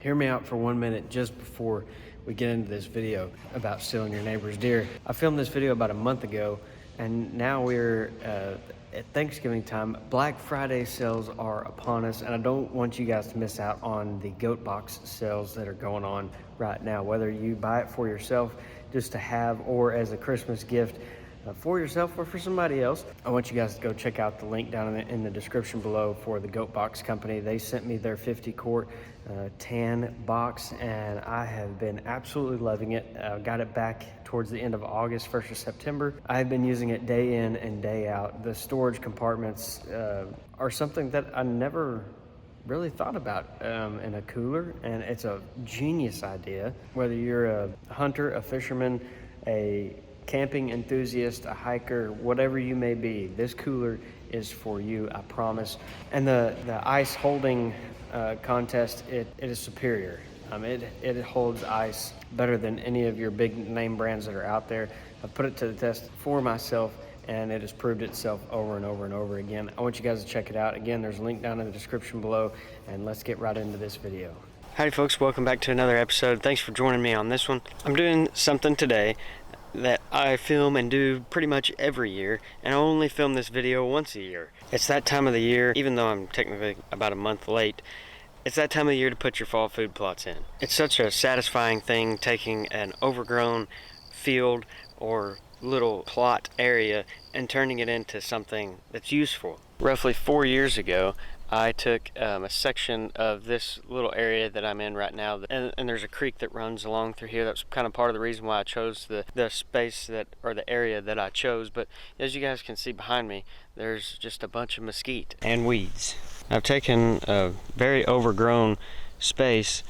Hear me out for 1 minute just before we get into this video about stealing your neighbor's deer. I filmed this video about a month ago, and now we're at Thanksgiving time. Black Friday sales are upon us, and I don't want you guys to miss out on the goat box sales that are going on right now. Whether you buy it for yourself just to have or as a Christmas gift for yourself or for somebody else, I want you guys to go check out the link down in the description below for the Goat Box Company. They sent me their 50 quart tan box, and I have been absolutely loving it. Got it back towards the end of August, 1st of September. I've been using it day in and day out. The storage compartments are something that I never really thought about in a cooler, and it's a genius idea. Whether you're a hunter, a fisherman, a camping enthusiast, a hiker, whatever you may be, this cooler is for you, I promise. And the ice holding contest, it is superior. It holds ice better than any of your big name brands that are out there. I've put it to the test for myself, and it has proved itself over and over and over again. I want you guys to check it out. Again, there's a link down in the description below, and let's get right into this video. Howdy folks, welcome back to another episode. Thanks for joining me on this one. I'm doing something today that I film and do pretty much every year, and I only film this video once a year. It's that time of the year, even though I'm technically about a month late, it's that time of the year to put your fall food plots in. It's such a satisfying thing taking an overgrown field or little plot area and turning it into something that's useful. Roughly 4 years ago, I took a section of this little area that I'm in right now, and there's a creek that runs along through here. That's kind of part of the reason why I chose the space or the area that I chose. But as you guys can see behind me, there's just a bunch of mesquite and weeds. I've taken a very overgrown space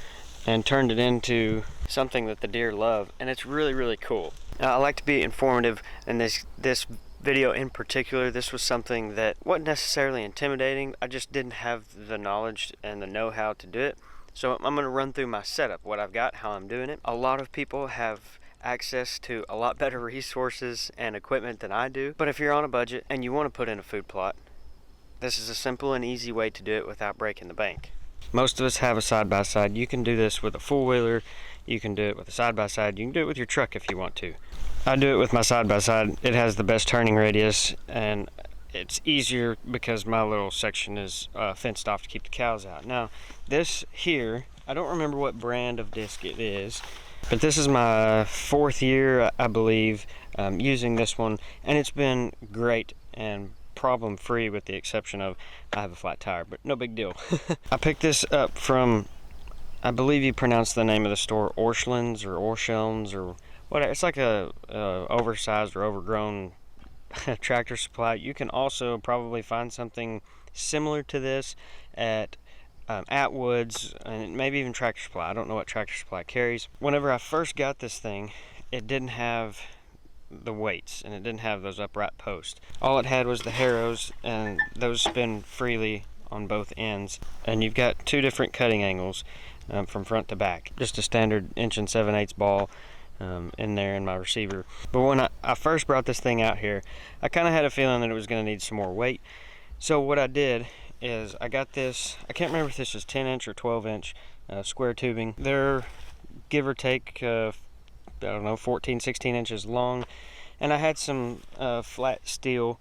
and turned it into something that the deer love, and it's really, really cool. Now, I like to be informative, and this video in particular, this was something that wasn't necessarily intimidating. I just didn't have the knowledge and the know-how to do it. So I'm going to run through my setup, what I've got, how I'm doing it. A lot of people have access to a lot better resources and equipment than I do. But if you're on a budget and you want to put in a food plot, this is a simple and easy way to do it without breaking the bank. Most of us have a side-by-side. You can do this with a four-wheeler. You can do it with a side-by-side. You can do it with your truck if you want to. I do it with my side-by-side. It has the best turning radius, and it's easier because my little section is fenced off to keep the cows out. Now, this here, I don't remember what brand of disc it is, but this is my 4th year, I believe, using this one, and it's been great and problem-free with the exception of I have a flat tire, but no big deal. I picked this up from, I believe you pronounce the name of the store, Orschelns or Orschelns or whatever. It's like a oversized or overgrown Tractor Supply. You can also probably find something similar to this at Atwood's and maybe even Tractor Supply. I don't know what Tractor Supply carries. Whenever I first got this thing, it didn't have the weights and it didn't have those upright posts. All it had was the harrows, and those spin freely on both ends, and you've got 2 different cutting angles from front to back. Just a standard 1 7/8" ball in there in my receiver. But when I first brought this thing out here, I kind of had a feeling that it was going to need some more weight. So what I did is I got this, I can't remember if this is 10-inch or 12-inch square tubing. They're give or take I don't know, 14, 16 inches long, and I had some flat steel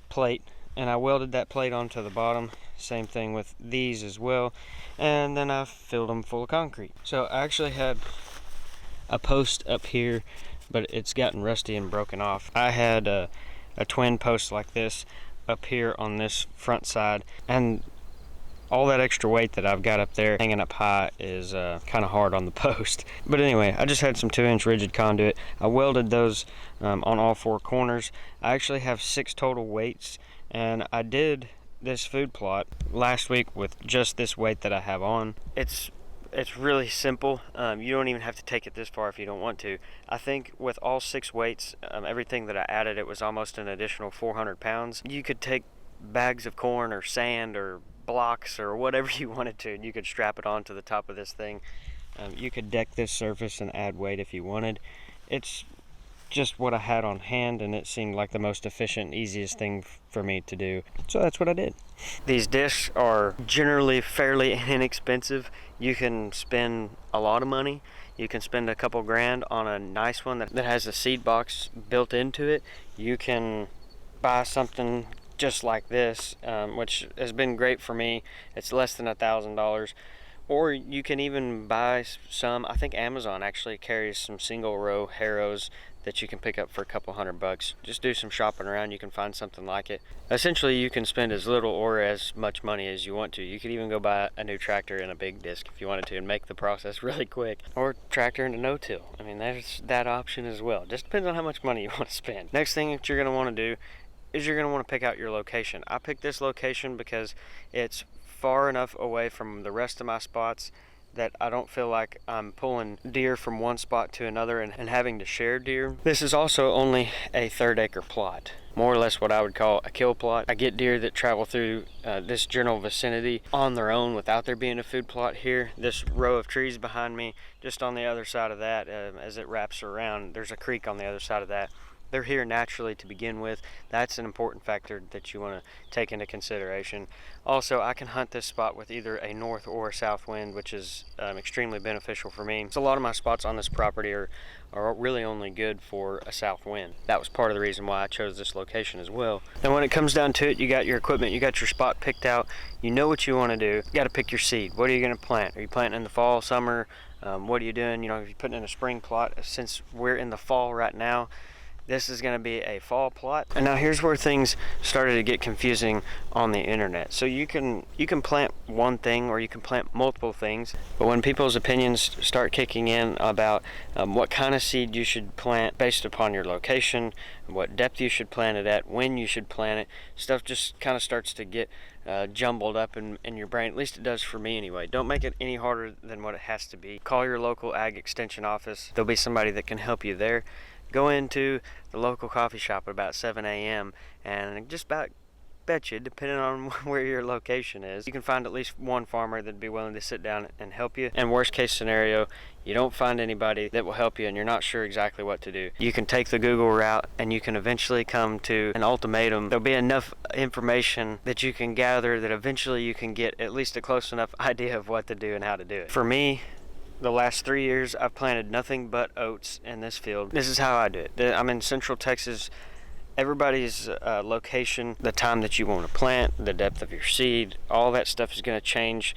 plate, and I welded that plate onto the bottom. Same thing with these as well, and then I filled them full of concrete. So I actually had a post up here, but it's gotten rusty and broken off. I had a twin post like this up here on this front side, and all that extra weight that I've got up there hanging up high is kind of hard on the post. But anyway, I just had some 2-inch rigid conduit. I welded those on all 4 corners. I actually have 6 total weights, and I did this food plot last week with just this weight that I have on. It's really simple. You don't even have to take it this far if you don't want to. I think with all 6 weights, everything that I added, it was almost an additional 400 pounds. You could take bags of corn or sand or blocks or whatever you wanted to, and you could strap it onto the top of this thing. You could deck this surface and add weight if you wanted. It's just what I had on hand, and it seemed like the most efficient, easiest thing for me to do. So that's what I did. These discs are generally fairly inexpensive. You can spend a lot of money. You can spend a couple grand on a nice one that has a seed box built into it. You can buy something just like this, which has been great for me. It's less than $1,000. Or you can even buy some, I think Amazon actually carries some single row harrows that you can pick up for a couple $100. Just do some shopping around, you can find something like it. Essentially, you can spend as little or as much money as you want to. You could even go buy a new tractor and a big disc if you wanted to and make the process really quick. Or tractor and a no-till. I mean, there's that option as well. Just depends on how much money you want to spend. Next thing that you're going to want to do is you're going to want to pick out your location. I picked this location because it's far enough away from the rest of my spots that I don't feel like I'm pulling deer from one spot to another and having to share deer. This is also only a 1/3 acre plot, more or less what I would call a kill plot. I get deer that travel through this general vicinity on their own without there being a food plot here. This row of trees behind me, just on the other side of that, as it wraps around, there's a creek on the other side of that. They're here naturally to begin with. That's an important factor that you want to take into consideration. Also, I can hunt this spot with either a north or a south wind, which is extremely beneficial for me. So a lot of my spots on this property are really only good for a south wind. That was part of the reason why I chose this location as well. And when it comes down to it, you got your equipment, you got your spot picked out, you know what you want to do. You got to pick your seed. What are you going to plant? Are you planting in the fall, summer? What are you doing? You know, if you're putting in a spring plot, since we're in the fall right now, this is going to be a fall plot. And now here's where things started to get confusing on the internet. So you can plant one thing or you can plant multiple things, but when people's opinions start kicking in about what kind of seed you should plant based upon your location, what depth you should plant it at, when you should plant it, stuff just kind of starts to get jumbled up in your brain. At least it does for me anyway. Don't make it any harder than what it has to be. Call your local ag extension office. There'll be somebody that can help you there. Go into the local coffee shop at about 7 a.m. and just about bet you, depending on where your location is, you can find at least one farmer that'd be willing to sit down and help you. And worst case scenario, you don't find anybody that will help you and you're not sure exactly what to do. You can take the Google route and you can eventually come to an ultimatum. There'll be enough information that you can gather that eventually you can get at least a close enough idea of what to do and how to do it. For me, the last 3 years, I've planted nothing but oats in this field. This is how I do it. I'm in Central Texas. Everybody's location, the time that you want to plant, the depth of your seed, all that stuff is going to change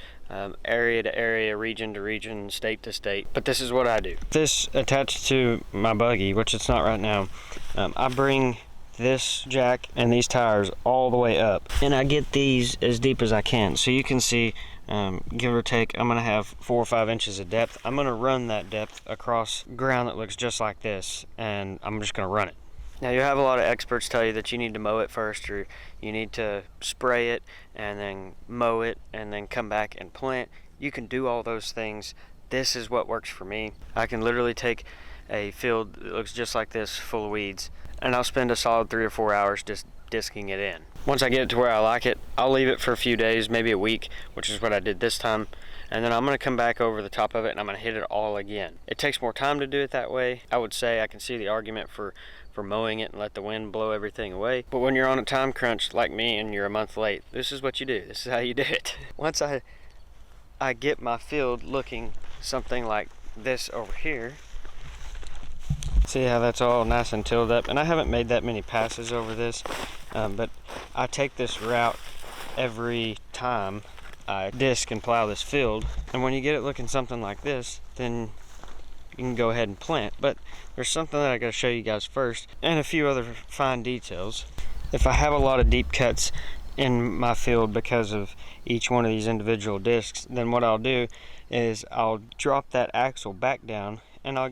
area to area, region to region, state to state. But this is what I do. This attached to my buggy, which it's not right now, I bring this jack and these tires all the way up. And I get these as deep as I can. So you can see, give or take, I'm gonna have 4 or 5 inches of depth. I'm gonna run that depth across ground that looks just like this, and I'm just gonna run it. Now you have a lot of experts tell you that you need to mow it first, or you need to spray it and then mow it and then come back and plant. You can do all those things. This is what works for me. I can literally take a field that looks just like this full of weeds, and I'll spend a solid 3 or 4 hours just disking it in. Once I get it to where I like it, I'll leave it for a few days, maybe a week, which is what I did this time, and then I'm going to come back over the top of it and I'm going to hit it all again. It takes more time to do it that way. I would say I can see the argument for mowing it and let the wind blow everything away, but when you're on a time crunch like me and you're a month late, this is what you do. This is how you do it. Once I get my field looking something like this over here, see how that's all nice and tilled up, and I haven't made that many passes over this, but I take this route every time I disc and plow this field, and when you get it looking something like this, then you can go ahead and plant. But there's something that I gotta show you guys first, and a few other fine details. If I have a lot of deep cuts in my field because of each one of these individual discs, then what I'll do is I'll drop that axle back down, and I'll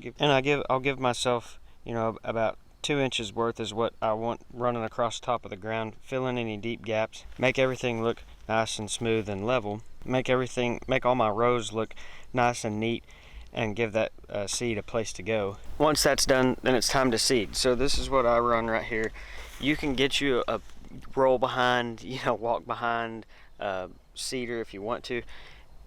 give myself, you know, about 2 inches worth is what I want running across the top of the ground, fill in any deep gaps, make everything look nice and smooth and level, make all my rows look nice and neat, and give that seed a place to go. Once that's done, then it's time to seed. So this is what I run right here. You can get you a roll behind, walk behind seeder if you want to.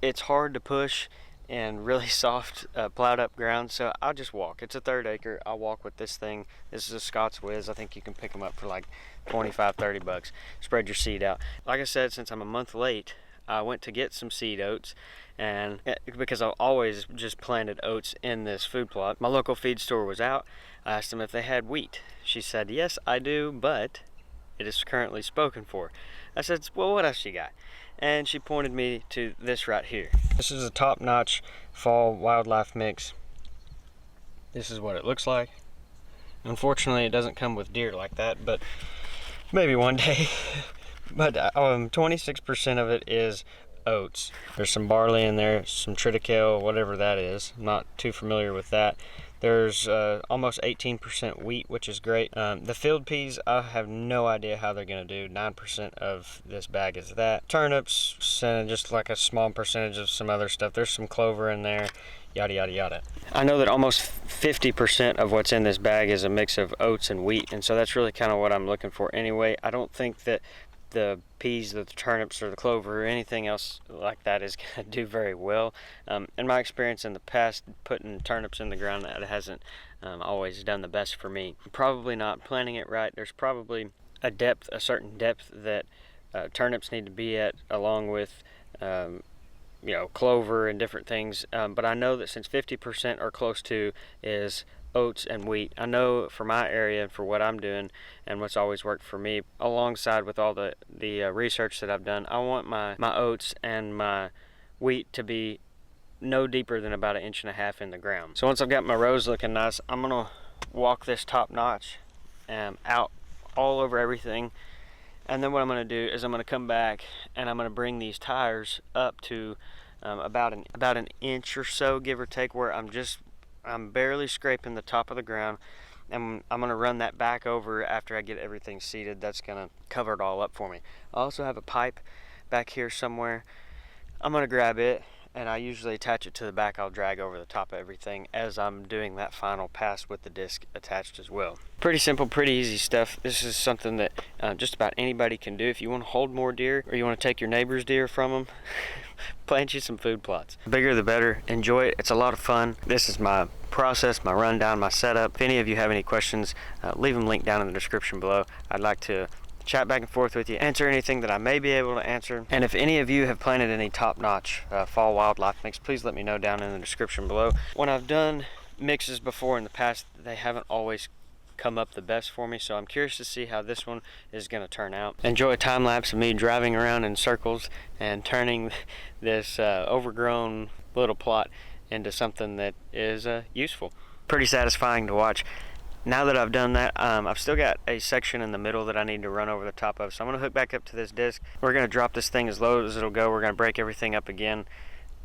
It's hard to push in really soft plowed up ground, so I'll just walk. It's a 1/3 acre. I'll walk with this thing. This is a Scott's Wiz. I think you can pick them up for like 25-30 bucks. Spread your seed out. Like I said, since I'm a month late, I went to get some seed oats, and because I always just planted oats in this food plot. My local feed store was out. I asked them if they had wheat. She said, yes, I do, but it is currently spoken for. I said, well, what else you got? And she pointed me to this right here. This is a top-notch fall wildlife mix. This is what it looks like. Unfortunately, it doesn't come with deer like that, but maybe one day. But 26% of it is oats. There's some barley in there, some triticale, whatever that is. I'm not too familiar with that. There's almost 18% wheat, which is great. The field peas, I have no idea how they're gonna do. 9% of this bag is that. Turnips, and just like a small percentage of some other stuff. There's some clover in there, yada, yada, yada. I know that almost 50% of what's in this bag is a mix of oats and wheat, and so that's really kind of what I'm looking for anyway. I don't think that the peas, the turnips, or the clover, or anything else like that is going to do very well. In my experience in the past, putting turnips in the ground, that hasn't always done the best for me. Probably not planting it right. There's probably a certain depth that turnips need to be at, along with clover and different things. But I know that since 50% or close to is oats and wheat, I know for my area and for what I'm doing and what's always worked for me, alongside with all the research that I've done, I want my oats and my wheat to be no deeper than about 1.5 inches in the ground. So once I've got my rows looking nice, I'm gonna walk this top notch out all over everything, and then what I'm gonna do is I'm gonna come back and I'm gonna bring these tires up to about an inch or so, give or take, where I'm barely scraping the top of the ground, and I'm gonna run that back over after I get everything seeded. That's gonna cover it all up for me. I also have a pipe back here somewhere. I'm gonna grab it, and I usually attach it to the back. I'll drag over the top of everything as I'm doing that final pass with the disc attached as well. Pretty simple, pretty easy stuff. This is something that just about anybody can do. If you want to hold more deer, or you want to take your neighbor's deer from them, plant you some food plots. The bigger the better. Enjoy it. It's a lot of fun. This is my process, my rundown, my setup. If any of you have any questions, leave them linked down in the description below. I'd like to chat back and forth with you, answer anything that I may be able to answer. And if any of you have planted any top-notch fall wildlife mix, please let me know down in the description below. When I've done mixes before in the past, they haven't always come up the best for me, so I'm curious to see how this one is going to turn out. Enjoy a time lapse of me driving around in circles and turning this overgrown little plot into something that is useful. Pretty satisfying to watch. Now that I've done that, I've still got a section in the middle that I need to run over the top of, so I'm going to hook back up to this disc. We're going to drop this thing as low as it'll go. We're going to break everything up again,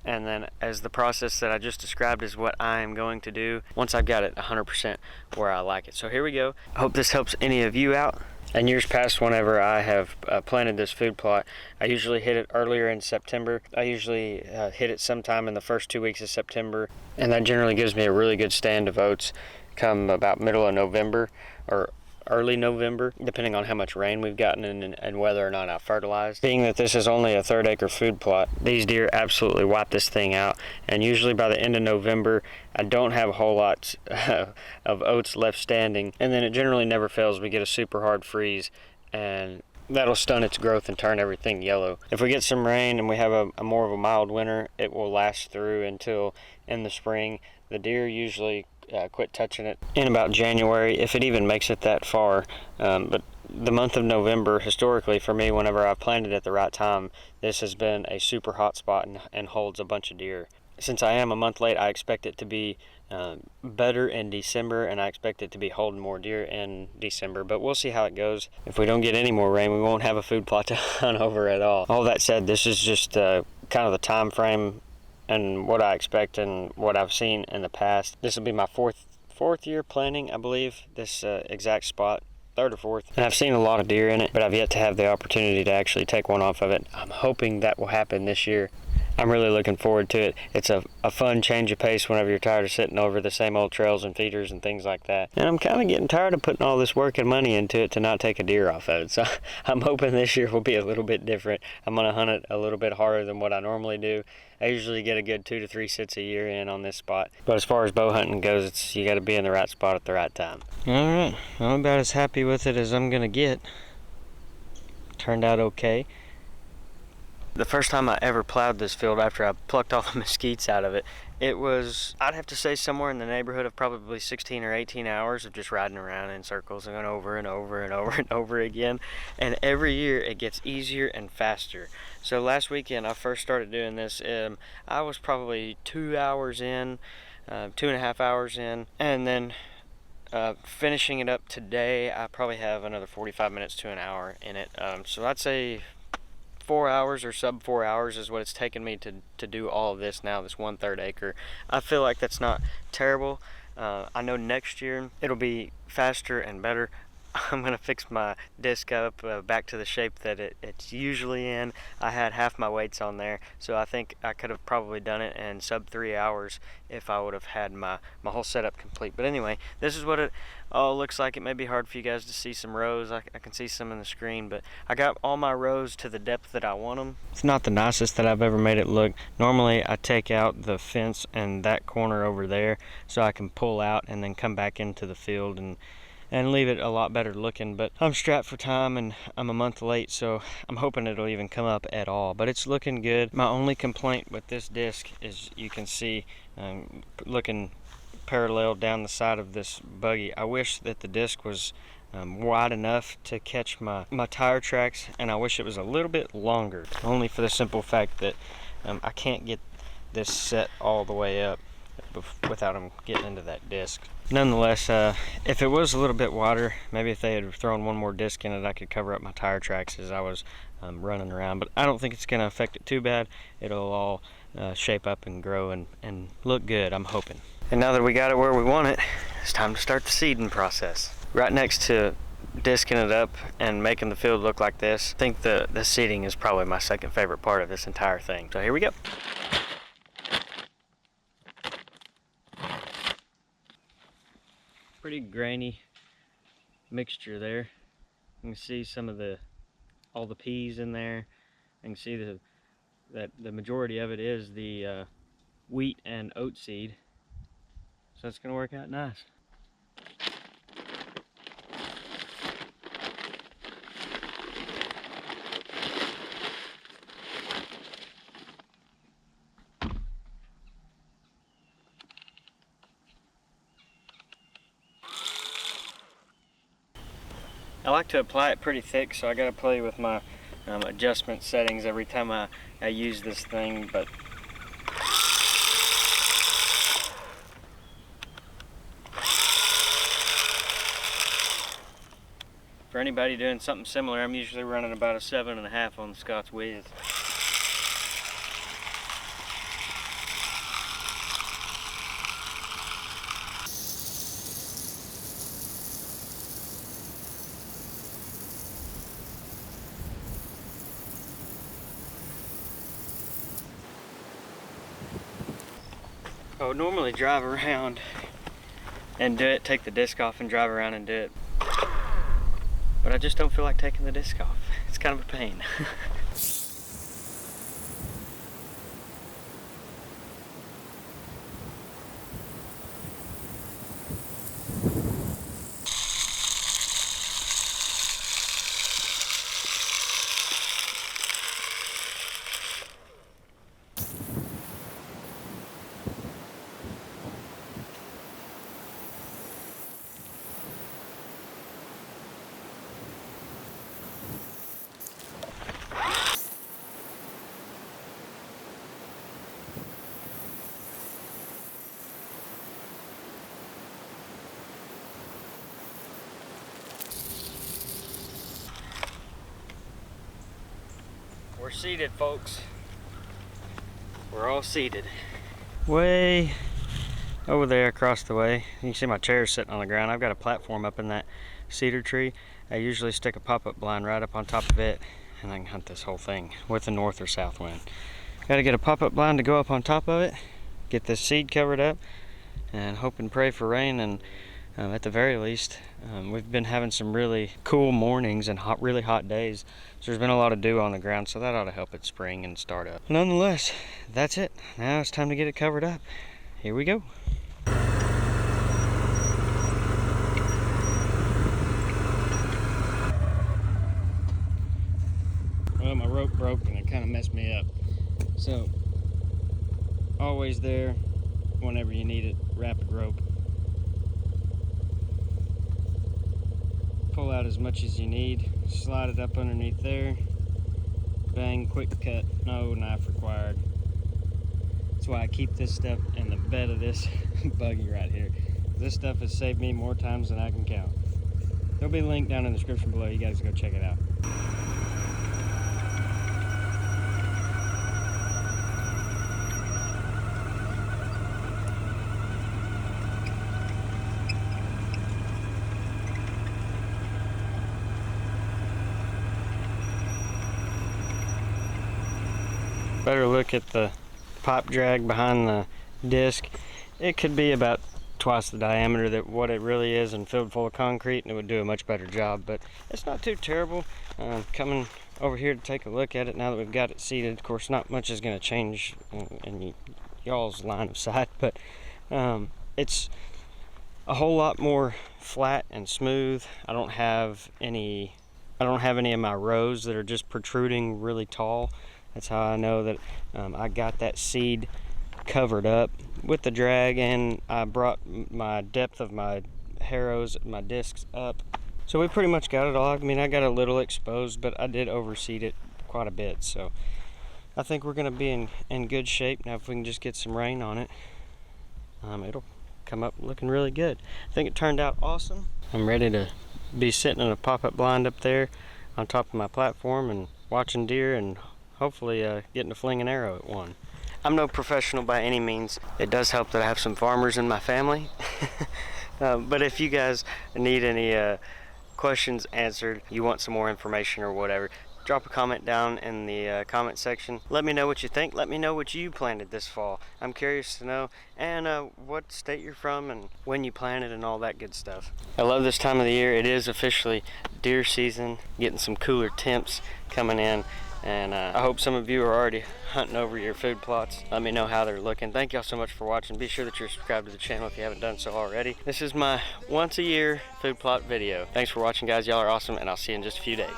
and then as the process that I just described is what I'm going to do once I've got it 100% where I like it. So here we go. I hope this helps any of you out. In years past, whenever I have planted this food plot, I usually hit it earlier in September. I usually hit it sometime in the first 2 weeks of September, and that generally gives me a really good stand of oats come about middle of November or early November, depending on how much rain we've gotten and whether or not I fertilized. Being that this is only a 1/3 acre food plot, these deer absolutely wipe this thing out, and usually by the end of November I don't have a whole lot of oats left standing, and then it generally never fails. We get a super hard freeze, and that'll stun its growth and turn everything yellow. If we get some rain and we have a more of a mild winter, it will last through until in the spring. The deer usually quit touching it in about January, if it even makes it that far. But the month of November, historically for me, whenever I've planted at the right time, this has been a super hot spot and holds a bunch of deer. Since I am a month late, I expect it to be better in December, and I expect it to be holding more deer in December, but we'll see how it goes. If we don't get any more rain, we won't have a food plot to hunt over at all. All that said, this is just kind of the time frame and what I expect and what I've seen in the past. This will be my fourth year planting, I believe, this exact spot. 3rd or 4th, and I've seen a lot of deer in it, but I've yet to have the opportunity to actually take one off of it. I'm hoping that will happen this year. I'm really looking forward to it. It's a fun change of pace whenever you're tired of sitting over the same old trails and feeders and things like that. And I'm kind of getting tired of putting all this work and money into it to not take a deer off of it. So I'm hoping this year will be a little bit different. I'm going to hunt it a little bit harder than what I normally do. I usually get a good 2 to 3 sits a year in on this spot. But as far as bow hunting goes, you got to be in the right spot at the right time. All right, I'm about as happy with it as I'm going to get. Turned out okay. The first time I ever plowed this field after I plucked all the mesquites out of it, it was, I'd have to say, somewhere in the neighborhood of probably 16 or 18 hours of just riding around in circles and going over and over and over and over again. And every year it gets easier and faster. So last weekend I first started doing this. I was probably 2 hours in, 2.5 hours in, and then finishing it up today, I probably have another 45 minutes to an hour in it. So I'd say 4 hours or sub 4 hours is what it's taken me to do all of this now, this 1/3 acre. I feel like that's not terrible. I know next year it'll be faster and better. I'm gonna fix my disc up back to the shape that it's usually in. I had half my weights on there, so I think I could have probably done it in sub 3 hours if I would have had my whole setup complete. But anyway, this is what it all looks like. It may be hard for you guys to see some rows. I can see some in the screen, but I got all my rows to the depth that I want them. It's not the nicest that I've ever made it look. Normally I take out the fence and that corner over there so I can pull out and then come back into the field and leave it a lot better looking, but I'm strapped for time and I'm a month late, so I'm hoping it'll even come up at all. But it's looking good. My only complaint with this disc is you can see looking parallel down the side of this buggy. I wish that the disc was wide enough to catch my tire tracks, and I wish it was a little bit longer, only for the simple fact that I can't get this set all the way up without them getting into that disc. Nonetheless, if it was a little bit wider, maybe if they had thrown one more disc in it, I could cover up my tire tracks as I was running around. But I don't think it's going to affect it too bad. It'll all shape up and grow and look good, I'm hoping. And now that we got it where we want it, it's time to start the seeding process. Right next to disking it up and making the field look like this, I think the seeding is probably my second favorite part of this entire thing. So here we go. Pretty grainy mixture there. You can see some of all the peas in there. You can see that the majority of it is the wheat and oat seed. So it's going to work out nice. I like to apply it pretty thick, so I gotta play with my adjustment settings every time I use this thing, but for anybody doing something similar, I'm usually running about a 7.5 on the Scott's Whiz. I would normally drive around and do it, take the disc off and drive around and do it. But I just don't feel like taking the disc off. It's kind of a pain. We're seated, folks. We're all seated. Way over there across the way, you can see my chair sitting on the ground. I've got a platform up in that cedar tree. I usually stick a pop-up blind right up on top of it, and I can hunt this whole thing with a north or south wind. Got to get a pop-up blind to go up on top of it, get this seed covered up, and hope and pray for rain. And at the very least, we've been having some really cool mornings and really hot days, so there's been a lot of dew on the ground, so that ought to help it spring and start up. Nonetheless, that's it. Now it's time to get it covered up. Here we go. Well, my rope broke and it kind of messed me up. So, always there whenever you need it, rapid rope. Pull out as much as you need, slide it up underneath there, bang, quick cut, no knife required. That's why I keep this stuff in the bed of this buggy right here. This stuff has saved me more times than I can count. There'll be a link down in the description below, you guys go check it out. Better look at the pipe drag behind the disc. It could be about twice the diameter that what it really is and filled full of concrete, and it would do a much better job, but it's not too terrible. Coming over here to take a look at it now that we've got it seated, of course not much is going to change in y'all's line of sight, but it's a whole lot more flat and smooth. I don't have any of my rows that are just protruding really tall. That's how I know that I got that seed covered up with the drag, and I brought my depth of my harrows, my discs up. So we pretty much got it all. I mean, I got a little exposed, but I did overseed it quite a bit. So I think we're gonna be in good shape. Now if we can just get some rain on it, it'll come up looking really good. I think it turned out awesome. I'm ready to be sitting in a pop-up blind up there on top of my platform and watching deer and hopefully getting to fling an arrow at one. I'm no professional by any means. It does help that I have some farmers in my family. But if you guys need any questions answered, you want some more information or whatever, drop a comment down in the comment section. Let me know what you think. Let me know what you planted this fall. I'm curious to know, and what state you're from and when you planted and all that good stuff. I love this time of the year. It is officially deer season, getting some cooler temps coming in. And I hope some of you are already hunting over your food plots. Let me know how they're looking. Thank y'all so much for watching. Be sure that you're subscribed to the channel if you haven't done so already. This is my once a year food plot video. Thanks for watching, guys. Y'all are awesome, and I'll see you in just a few days.